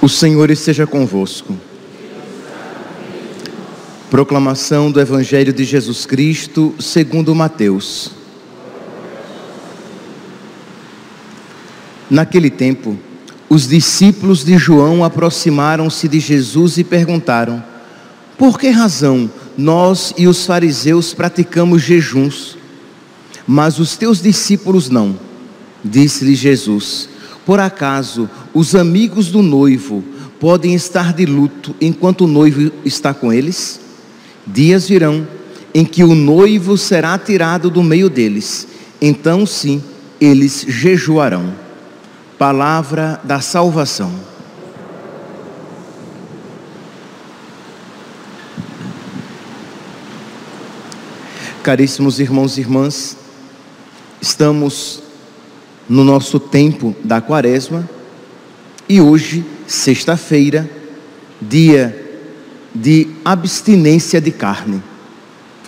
O Senhor esteja convosco. Proclamação do Evangelho de Jesus Cristo segundo Mateus. Naquele tempo, os discípulos de João aproximaram-se de Jesus e perguntaram: por que razão nós e os fariseus praticamos jejuns, mas os teus discípulos não? Disse-lhe Jesus: por acaso os amigos do noivo podem estar de luto enquanto o noivo está com eles? Dias virão em que o noivo será tirado do meio deles, então sim, eles jejuarão. Palavra da salvação. Caríssimos irmãos e irmãs, estamos no nosso tempo da Quaresma e hoje, sexta-feira, dia de abstinência de carne.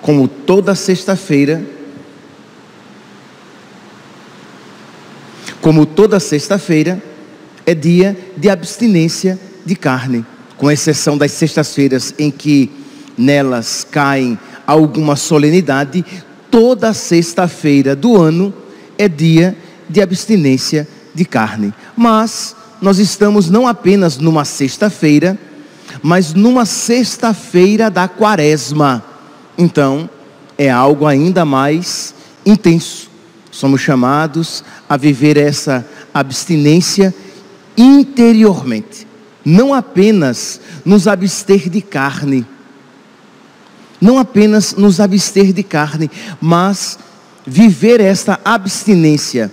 Como toda sexta-feira, é dia de abstinência de carne, com exceção das sextas-feiras em que nelas caem alguma solenidade. Toda sexta-feira do ano é dia de abstinência de carne. Mas nós estamos não apenas numa sexta-feira, mas numa sexta-feira da Quaresma. Então é algo ainda mais intenso. Somos chamados a viver essa abstinência interiormente, não apenas nos abster de carne, mas viver esta abstinência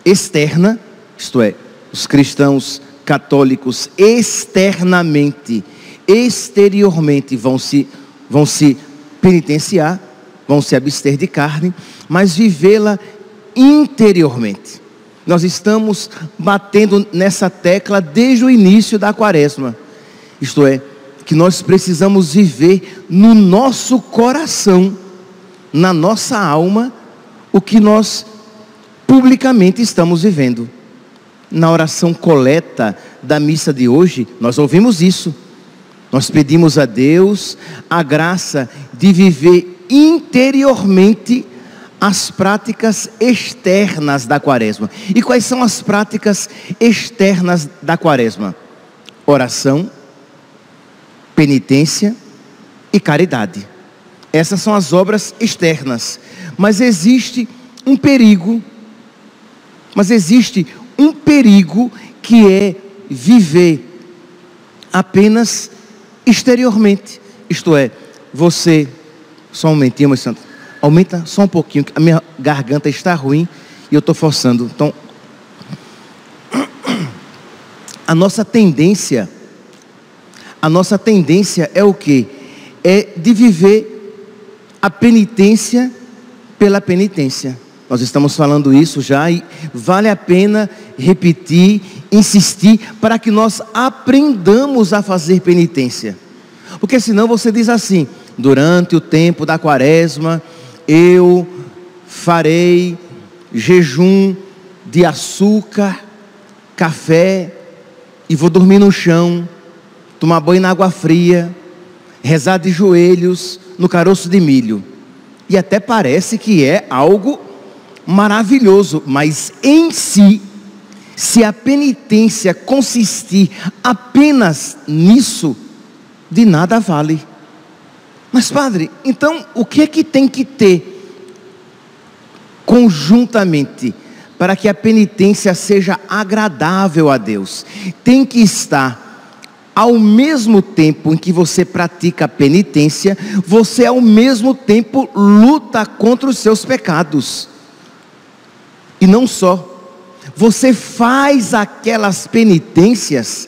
externa, isto é, os cristãos católicos externamente, exteriormente vão se penitenciar, vão se abster de carne, mas vivê-la interiormente. Nós estamos batendo nessa tecla desde o início da Quaresma, isto é, que nós precisamos viver no nosso coração, na nossa alma, o que nós publicamente estamos vivendo. Na oração coleta da missa de hoje, nós ouvimos isso. Nós pedimos a Deus a graça de viver interiormente as práticas externas da Quaresma. E quais são as práticas externas da Quaresma? Oração, penitência e caridade. Essas são as obras externas. Mas existe um perigo que é viver apenas exteriormente. Isto é, você, só um momentinho, meu santo, aumenta só um pouquinho, que a minha garganta está ruim e eu estou forçando. Então, a nossa tendência é o quê? É de viver a penitência pela penitência. Nós estamos falando isso já e vale a pena repetir, insistir, para que nós aprendamos a fazer penitência. Porque senão você diz assim: durante o tempo da Quaresma, eu farei jejum de açúcar, café, e vou dormir no chão, tomar banho na água fria, rezar de joelhos no caroço de milho. E até parece que é algo maravilhoso, mas em si, se a penitência consistir apenas nisso, de nada vale. Mas padre, então o que é que tem que ter conjuntamente para que a penitência seja agradável a Deus? Tem que estar ao mesmo tempo em que você pratica a penitência, você ao mesmo tempo luta contra os seus pecados. E não só, você faz aquelas penitências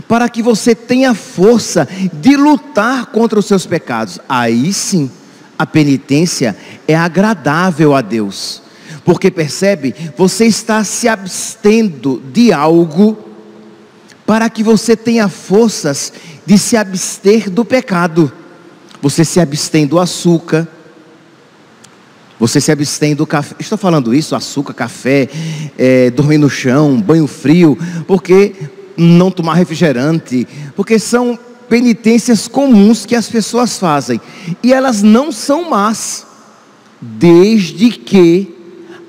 para que você tenha força de lutar contra os seus pecados. Aí sim, a penitência é agradável a Deus, Porque percebe, você está se abstendo de algo para que você tenha forças de se abster do pecado. Você se abstém do açúcar, você se abstém do café. Estou falando isso, açúcar, café, dormir no chão, banho frio, porque não tomar refrigerante, porque são penitências comuns que as pessoas fazem, e elas não são más, desde que,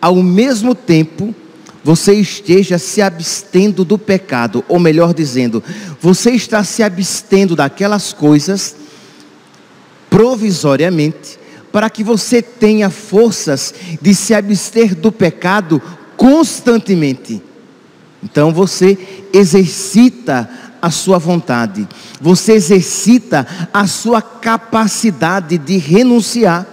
ao mesmo tempo, você esteja se abstendo do pecado, ou melhor dizendo, você está se abstendo daquelas coisas, provisoriamente, para que você tenha forças de se abster do pecado constantemente. Então você exercita a sua vontade, você exercita a sua capacidade de renunciar,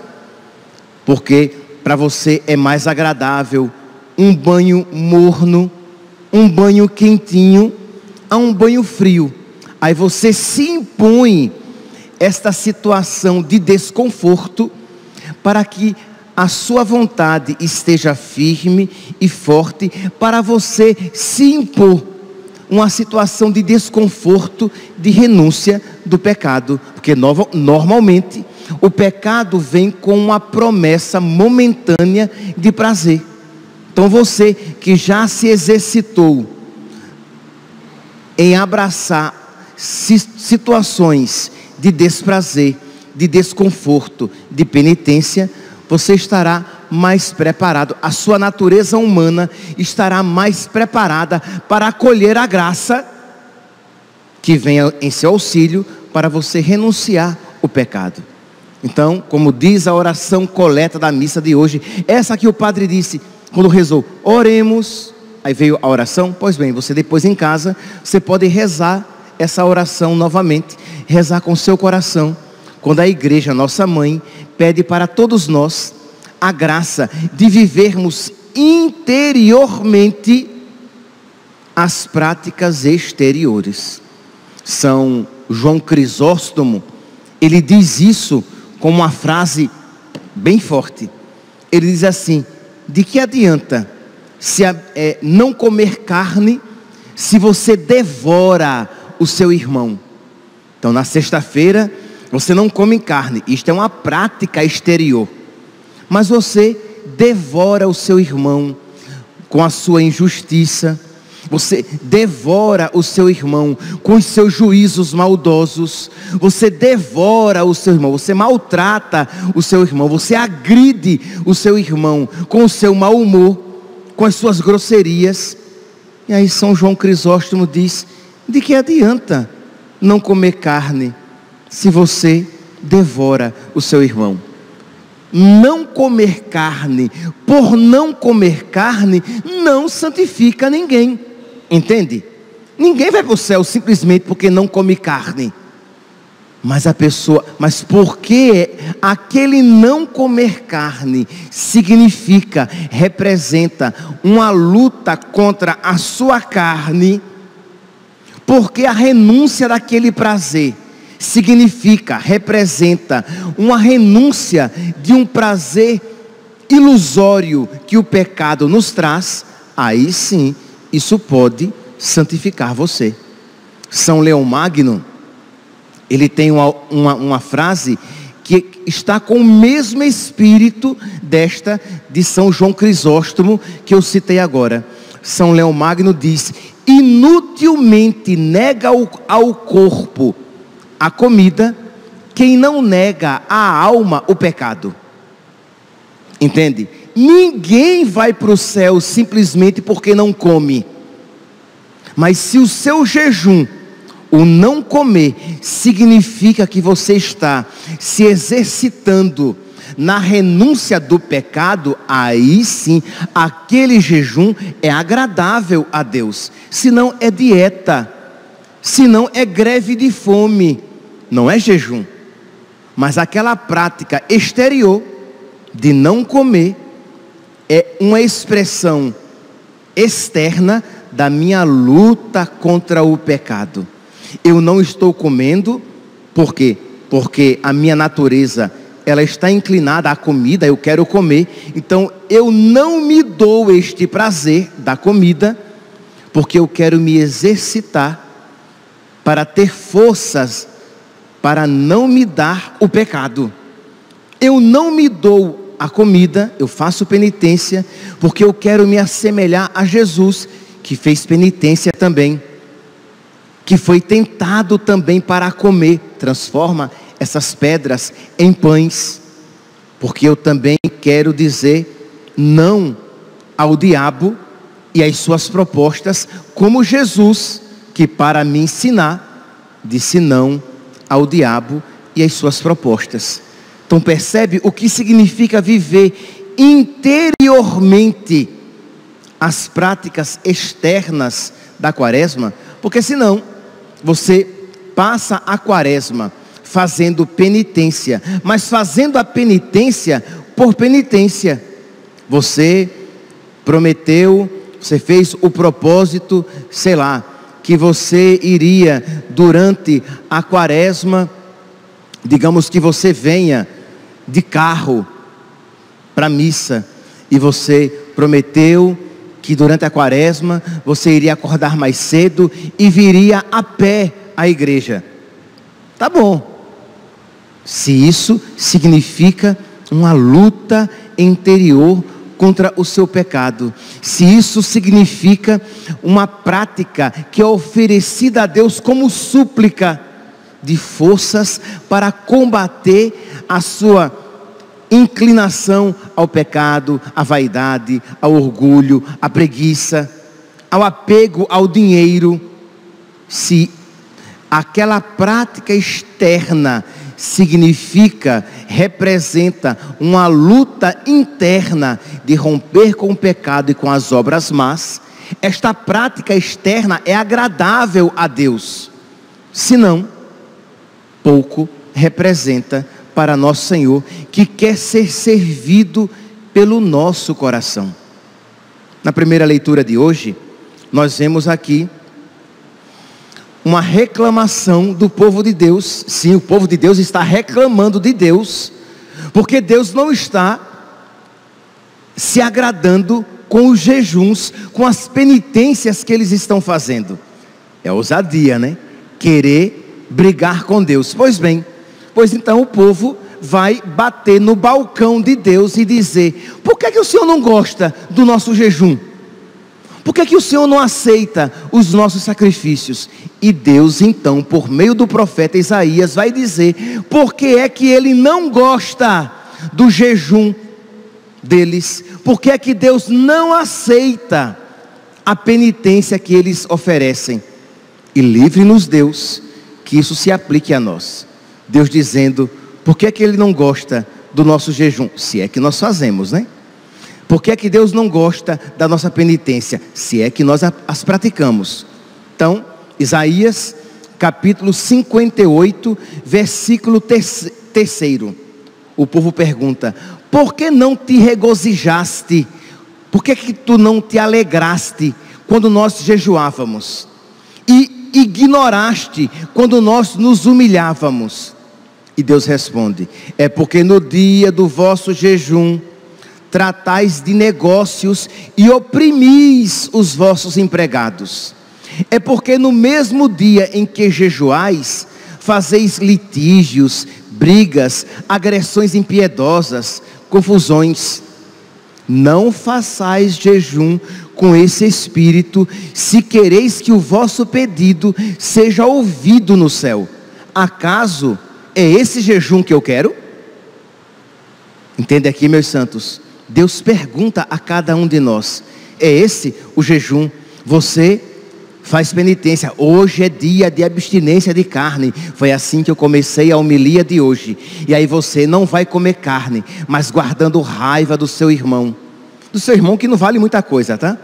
porque para você é mais agradável um banho morno, um banho quentinho, a um banho frio. Aí você se impõe esta situação de desconforto, para que a sua vontade esteja firme e forte, para você se impor uma situação de desconforto, de renúncia do pecado, porque normalmente o pecado vem com uma promessa momentânea de prazer. Então você que já se exercitou em abraçar situações de desprazer, de desconforto, de penitência, você estará mais preparado, a sua natureza humana estará mais preparada para acolher a graça que venha em seu auxílio para você renunciar o pecado. Então, como diz a oração coleta da missa de hoje, essa que o padre disse quando rezou, oremos, aí veio a oração. Pois bem, você depois em casa, você pode rezar essa oração novamente, rezar com seu coração, quando a igreja, nossa mãe, pede para todos nós a graça de vivermos interiormente as práticas exteriores. São João Crisóstomo, ele diz isso com uma frase bem forte. Ele diz assim: de que adianta não comer carne se você devora o seu irmão? Então na sexta-feira você não come carne, isto é uma prática exterior, mas você devora o seu irmão com a sua injustiça, você devora o seu irmão com os seus juízos maldosos, você devora o seu irmão, você maltrata o seu irmão, você agride o seu irmão com o seu mau humor, com as suas grosserias. E aí São João Crisóstomo diz: de que adianta não comer carne se você devora o seu irmão? Não comer carne, por não comer carne, não santifica ninguém. Entende? Ninguém vai para o céu simplesmente porque não come carne. Mas porque aquele não comer carne significa, representa uma luta contra a sua carne, porque a renúncia daquele prazer significa, representa uma renúncia de um prazer ilusório que o pecado nos traz, aí sim, isso pode santificar você. São Leão Magno, ele tem uma frase que está com o mesmo espírito desta de São João Crisóstomo que eu citei agora. São Leão Magno diz: inutilmente nega ao corpo a comida quem não nega à alma o pecado. Entende? Ninguém vai para o céu simplesmente porque não come. Mas se o seu jejum, o não comer, significa que você está se exercitando na renúncia do pecado, aí sim, aquele jejum é agradável a Deus. Se não é dieta, se não é greve de fome, não é jejum. Mas aquela prática exterior de não comer é uma expressão externa da minha luta contra o pecado. Eu não estou comendo, por quê? Porque a minha natureza, ela está inclinada à comida, eu quero comer, então eu não me dou este prazer da comida, porque eu quero me exercitar para ter forças para não me dar o pecado. Eu não me dou a comida, eu faço penitência, porque eu quero me assemelhar a Jesus, que fez penitência também, que foi tentado também para comer, transforma essas pedras em pães, porque eu também quero dizer não ao diabo e às suas propostas, como Jesus, que para me ensinar, disse não ao diabo e às suas propostas. Então percebe o que significa viver interiormente as práticas externas da quaresma? Porque senão você passa a quaresma fazendo penitência, mas fazendo a penitência por penitência. Você prometeu, você fez o propósito, sei lá, que você iria durante a quaresma, digamos que você venha de carro para a missa, e você prometeu que durante a quaresma você iria acordar mais cedo e viria a pé à igreja. Tá bom, se isso significa uma luta interior contra o seu pecado, se isso significa uma prática que é oferecida a Deus como súplica de forças para combater a sua inclinação ao pecado, à vaidade, ao orgulho, à preguiça, ao apego ao dinheiro, se aquela prática externa significa, representa uma luta interna de romper com o pecado e com as obras más, esta prática externa é agradável a Deus, senão, pouco representa para nosso Senhor, que quer ser servido pelo nosso coração. Na primeira leitura de hoje, nós vemos aqui uma reclamação do povo de Deus. Sim, o povo de Deus está reclamando de Deus, porque Deus não está se agradando com os jejuns, com as penitências que eles estão fazendo. É ousadia, né? Querer brigar com Deus. Pois bem, pois então o povo vai bater no balcão de Deus e dizer: por que o Senhor não gosta do nosso jejum? Por que o Senhor não aceita os nossos sacrifícios? E Deus então, por meio do profeta Isaías, vai dizer por que é que Ele não gosta do jejum deles, por que é que Deus não aceita a penitência que eles oferecem. E livre-nos Deus, que isso se aplique a nós. Deus dizendo, por que é que Ele não gosta do nosso jejum? Se é que nós fazemos, né? Por que é que Deus não gosta da nossa penitência? Se é que nós as praticamos. Então, Isaías, capítulo 58, versículo 3. O povo pergunta, por que não te regozijaste? Por que que tu não te alegraste quando nós jejuávamos? E ignoraste quando nós nos humilhávamos? E Deus responde, é porque no dia do vosso jejum, tratais de negócios e oprimis os vossos empregados. É porque no mesmo dia em que jejuais, fazeis litígios, brigas, agressões impiedosas, confusões. Não façais jejum com esse espírito, se quereis que o vosso pedido seja ouvido no céu. Acaso é esse jejum que eu quero? Entende aqui, meus santos? Deus pergunta a cada um de nós, é esse o jejum? Você faz penitência, hoje é dia de abstinência de carne, foi assim que eu comecei a homilia de hoje, e aí você não vai comer carne, mas guardando raiva do seu irmão que não vale muita coisa, tá?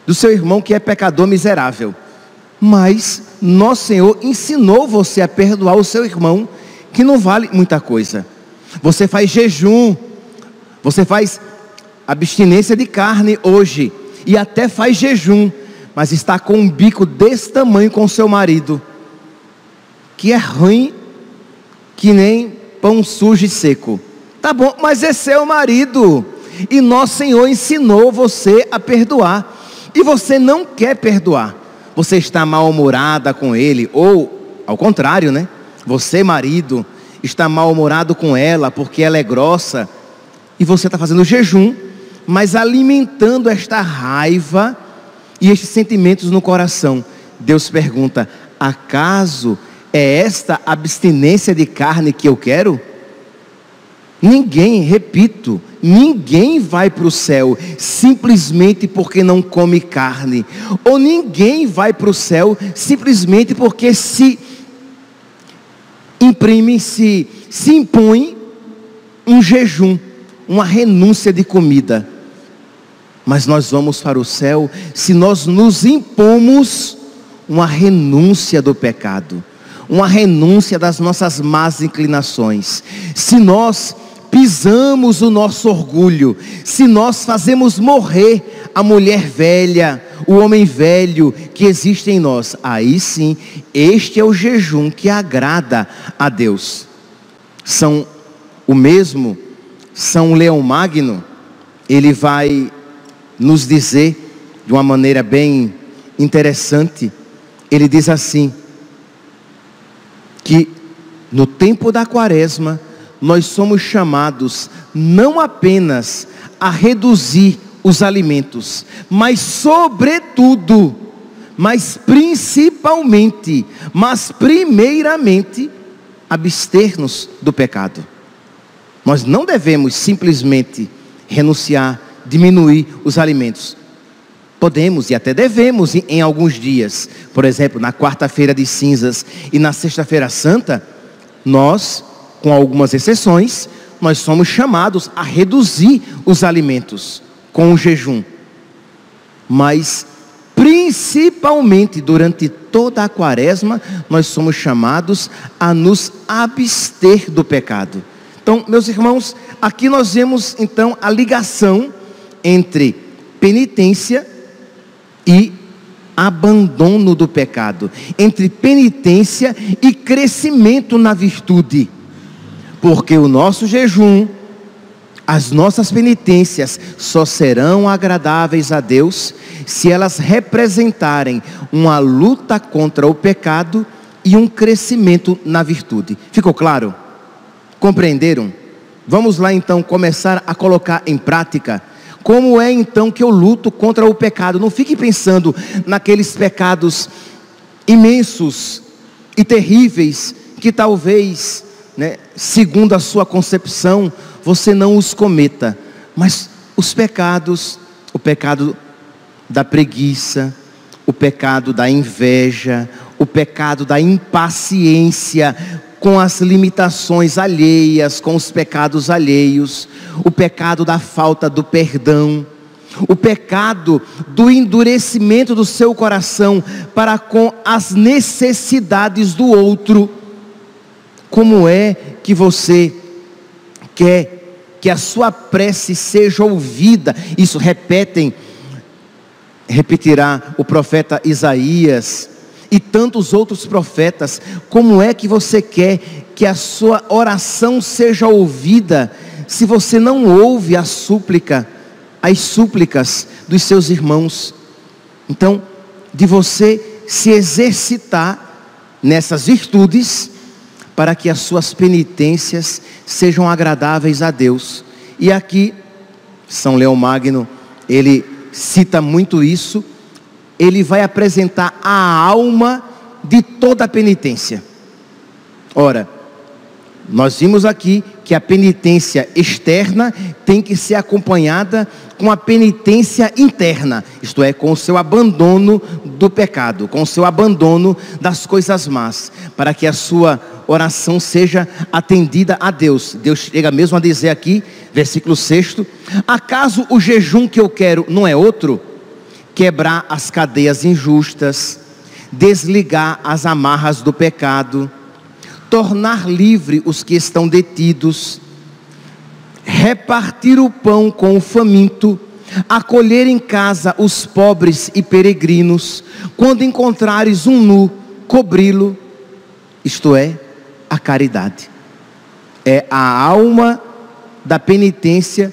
Do seu irmão que é pecador miserável, mas nosso Senhor ensinou você a perdoar o seu irmão que não vale muita coisa. Você faz jejum, você faz abstinência de carne hoje, e até faz jejum, mas está com um bico desse tamanho com seu marido, que é ruim, que nem pão sujo e seco. Tá bom, mas é seu marido, e nosso Senhor ensinou você a perdoar, e você não quer perdoar. Você está mal-humorada com ele, ou ao contrário, né? Você, marido, está mal-humorado com ela porque ela é grossa, e você está fazendo jejum, mas alimentando esta raiva e estes sentimentos no coração. Deus pergunta: acaso é esta abstinência de carne que eu quero? Ninguém, repito, ninguém vai para o céu simplesmente porque não come carne, ou ninguém vai para o céu simplesmente porque se impõe um jejum, uma renúncia de comida. Mas nós vamos para o céu se nós nos impomos uma renúncia do pecado, uma renúncia das nossas más inclinações. Se nós pisamos o nosso orgulho, se nós fazemos morrer a mulher velha, o homem velho que existe em nós, aí sim, este é o jejum que agrada a Deus. São Leão Magno, ele vai nos dizer de uma maneira bem interessante. Ele diz assim, que no tempo da quaresma nós somos chamados não apenas a reduzir os alimentos, mas sobretudo, mas principalmente, mas primeiramente, abster-nos do pecado. Nós não devemos simplesmente renunciar, diminuir os alimentos. Podemos e até devemos em alguns dias. Por exemplo, na quarta-feira de cinzas e na sexta-feira santa, nós, com algumas exceções, nós somos chamados a reduzir os alimentos com o jejum. Mas, principalmente durante toda a quaresma, nós somos chamados a nos abster do pecado. Então, meus irmãos, aqui nós vemos então a ligação entre penitência e abandono do pecado, entre penitência e crescimento na virtude. Porque o nosso jejum, as nossas penitências só serão agradáveis a Deus se elas representarem uma luta contra o pecado e um crescimento na virtude. Ficou claro? Compreenderam? Vamos lá então começar a colocar em prática. Como é então que eu luto contra o pecado? Não fique pensando naqueles pecados imensos e terríveis que talvez, segundo a sua concepção, você não os cometa. Mas os pecados, o pecado da preguiça, o pecado da inveja, o pecado da impaciência com as limitações alheias, com os pecados alheios, o pecado da falta do perdão, o pecado do endurecimento do seu coração para com as necessidades do outro. Como é que você quer que a sua prece seja ouvida? Isso repetirá o profeta Isaías e tantos outros profetas. Como é que você quer que a sua oração seja ouvida se você não ouve as súplicas dos seus irmãos? Então, de você se exercitar nessas virtudes para que as suas penitências sejam agradáveis a Deus. E aqui, São Leão Magno, ele cita muito isso. Ele vai apresentar a alma de toda a penitência. Ora, nós vimos aqui que a penitência externa tem que ser acompanhada com a penitência interna, isto é, com o seu abandono do pecado, com o seu abandono das coisas más, para que a sua oração seja atendida a Deus. Deus chega mesmo a dizer aqui, versículo 6, acaso o jejum que eu quero não é outro? Quebrar as cadeias injustas, desligar as amarras do pecado, tornar livre os que estão detidos, repartir o pão com o faminto, acolher em casa os pobres e peregrinos, quando encontrares um nu, cobri-lo, isto é, a caridade. É a alma da penitência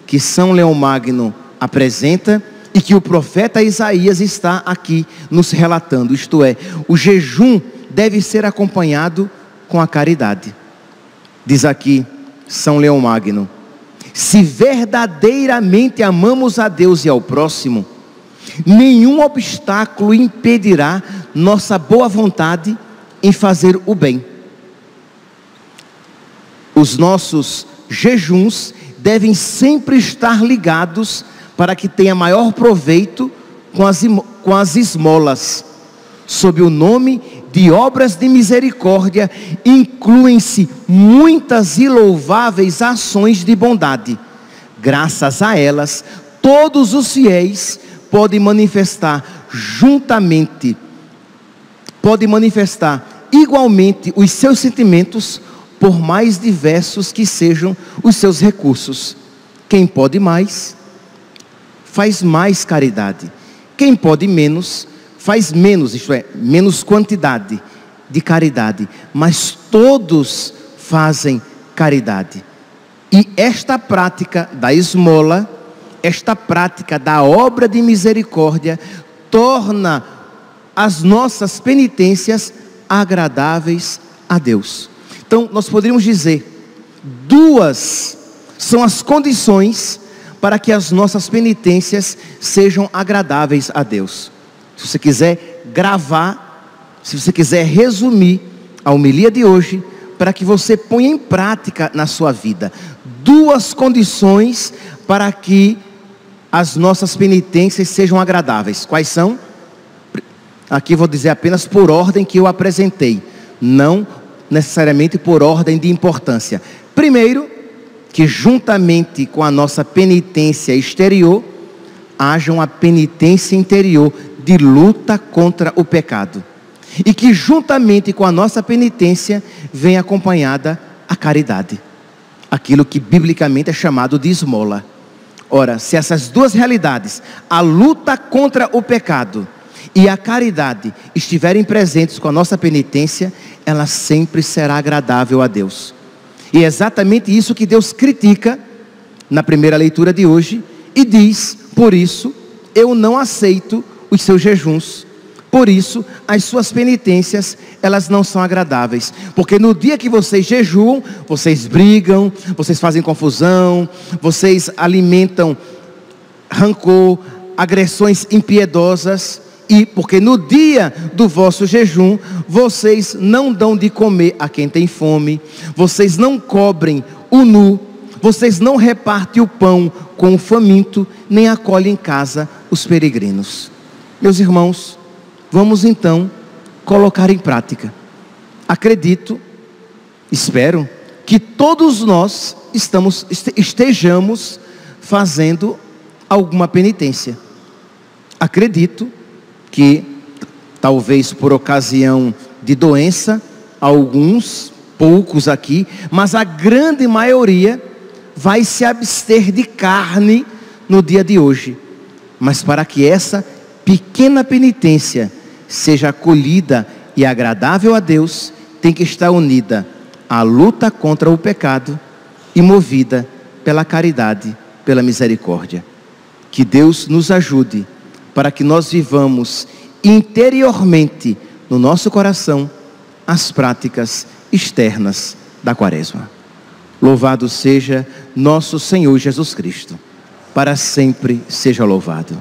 que São Leão Magno apresenta e que o profeta Isaías está aqui nos relatando. Isto é, o jejum deve ser acompanhado com a caridade. Diz aqui São Leão Magno: se verdadeiramente amamos a Deus e ao próximo, nenhum obstáculo impedirá nossa boa vontade em fazer o bem. Os nossos jejuns devem sempre estar ligados para que tenha maior proveito com as esmolas. Sob o nome de obras de misericórdia, incluem-se muitas e louváveis ações de bondade. Graças a elas, todos os fiéis podem manifestar igualmente os seus sentimentos, por mais diversos que sejam os seus recursos. Quem pode mais, faz mais caridade. Quem pode menos, faz menos, isto é, menos quantidade de caridade. Mas todos fazem caridade. E esta prática da esmola, esta prática da obra de misericórdia, torna as nossas penitências agradáveis a Deus. Então, nós poderíamos dizer, duas são as condições para que as nossas penitências sejam agradáveis a Deus. Se você quiser gravar, se você quiser resumir a homilia de hoje, para que você ponha em prática na sua vida, duas condições para que as nossas penitências sejam agradáveis. Quais são? Aqui vou dizer apenas por ordem que eu apresentei, não necessariamente por ordem de importância. Primeiro, que juntamente com a nossa penitência exterior, haja uma penitência interior de luta contra o pecado. E que juntamente com a nossa penitência, venha acompanhada a caridade. Aquilo que biblicamente é chamado de esmola. Ora, se essas duas realidades, a luta contra o pecado e a caridade, estiverem presentes com a nossa penitência, ela sempre será agradável a Deus. E é exatamente isso que Deus critica na primeira leitura de hoje e diz: por isso eu não aceito os seus jejuns, por isso as suas penitências, elas não são agradáveis, porque no dia que vocês jejuam, vocês brigam, vocês fazem confusão, vocês alimentam rancor, agressões impiedosas. E porque no dia do vosso jejum, vocês não dão de comer a quem tem fome, vocês não cobrem o nu, vocês não repartem o pão com o faminto, nem acolhem em casa os peregrinos. Meus irmãos, vamos então colocar em prática. Acredito, espero, que todos nós estejamos fazendo alguma penitência. Acredito que talvez por ocasião de doença, alguns, poucos aqui, mas a grande maioria vai se abster de carne no dia de hoje. Mas para que essa pequena penitência seja acolhida e agradável a Deus, tem que estar unida à luta contra o pecado e movida pela caridade, pela misericórdia. Que Deus nos ajude para que nós vivamos interiormente no nosso coração as práticas externas da Quaresma. Louvado seja nosso Senhor Jesus Cristo, para sempre seja louvado.